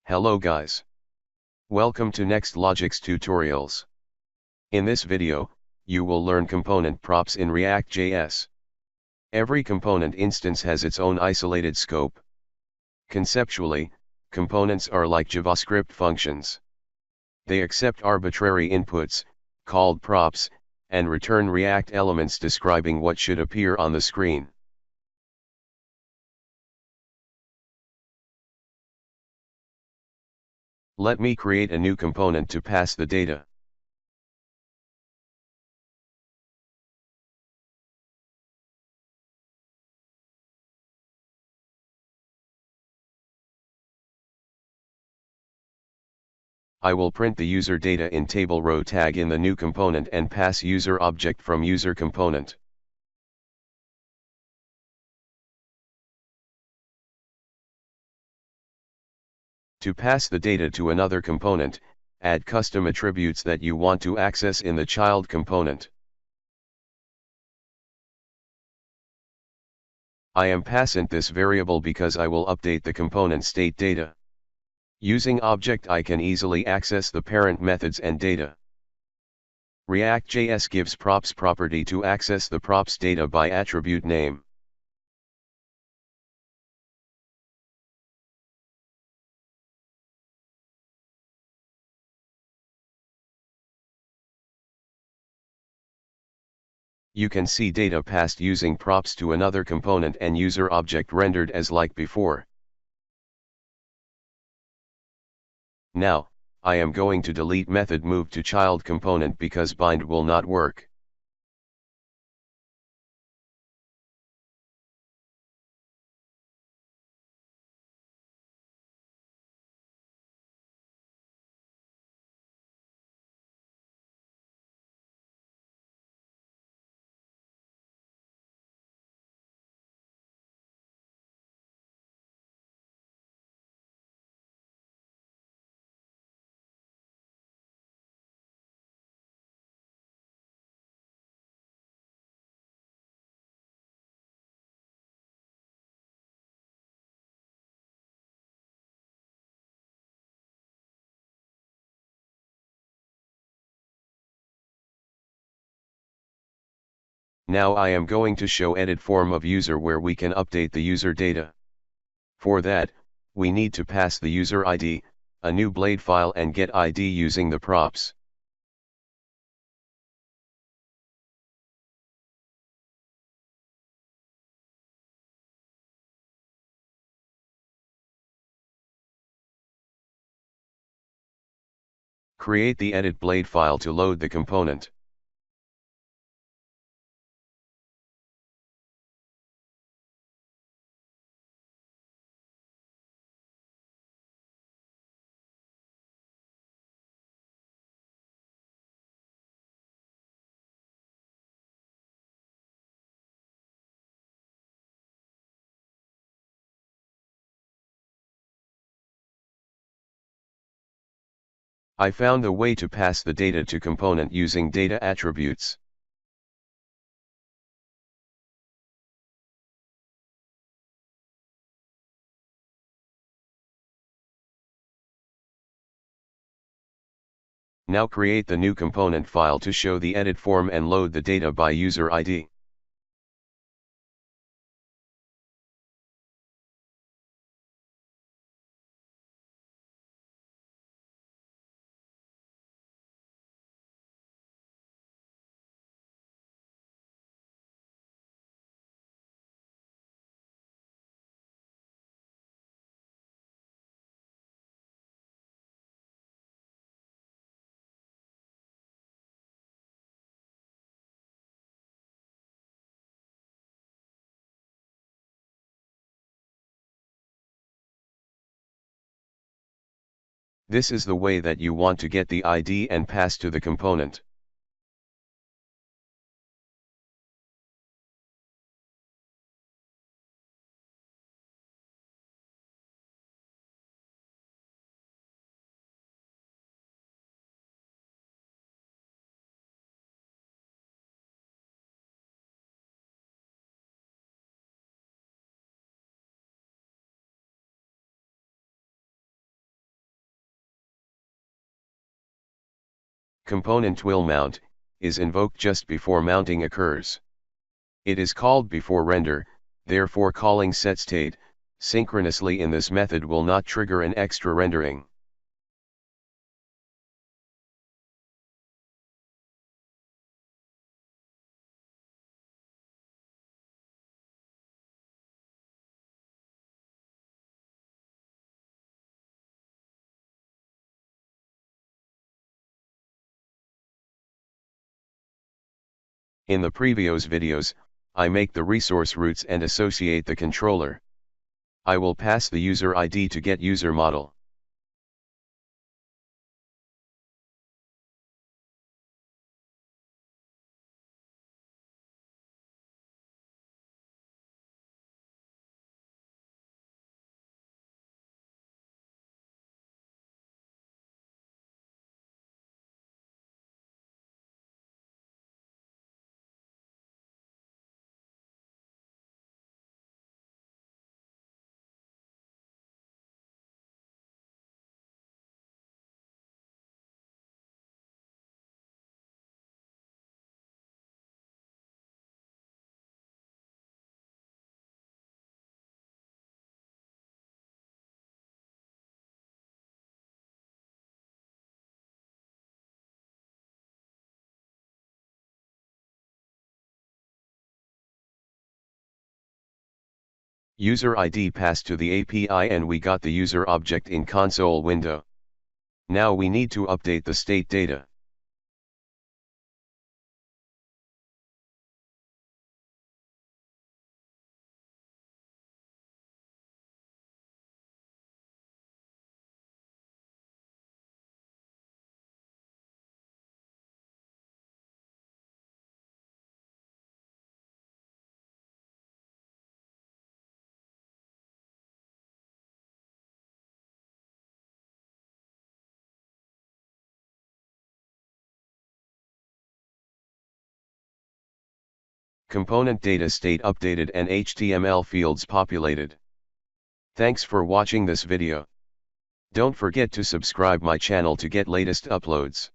Hello guys. Welcome to Next Logic's tutorials. In this video, you will learn component props in React.js. Every component instance has its own isolated scope. Conceptually, components are like JavaScript functions. They accept arbitrary inputs, called props, and return React elements describing what should appear on the screen. Let me create a new component to pass the data. I will print the user data in table row tag in the new component and pass user object from user component. To pass the data to another component, add custom attributes that you want to access in the child component. I am passing this variable because I will update the component state data. Using object I can easily access the parent methods and data. React.js gives props property to access the props data by attribute name. You can see data passed using props to another component and user object rendered as like before. Now, I am going to delete method move to child component because bind will not work. Now I am going to show edit form of user where we can update the user data. For that, we need to pass the user ID, a new blade file and get ID using the props. Create the edit blade file to load the component. I found a way to pass the data to component using data attributes. Now create the new component file to show the edit form and load the data by user ID. This is the way that you want to get the ID and pass to the component. Component will mount is invoked just before mounting occurs. It is called before render, therefore calling setState synchronously in this method will not trigger an extra rendering. In the previous videos, I make the resource routes and associate the controller. I will pass the user ID to get user model. User ID passed to the API and we got the user object in console window. Now we need to update the state data. Component data state updated and HTML fields populated. Thanks for watching this video. Don't forget to subscribe my channel to get latest uploads.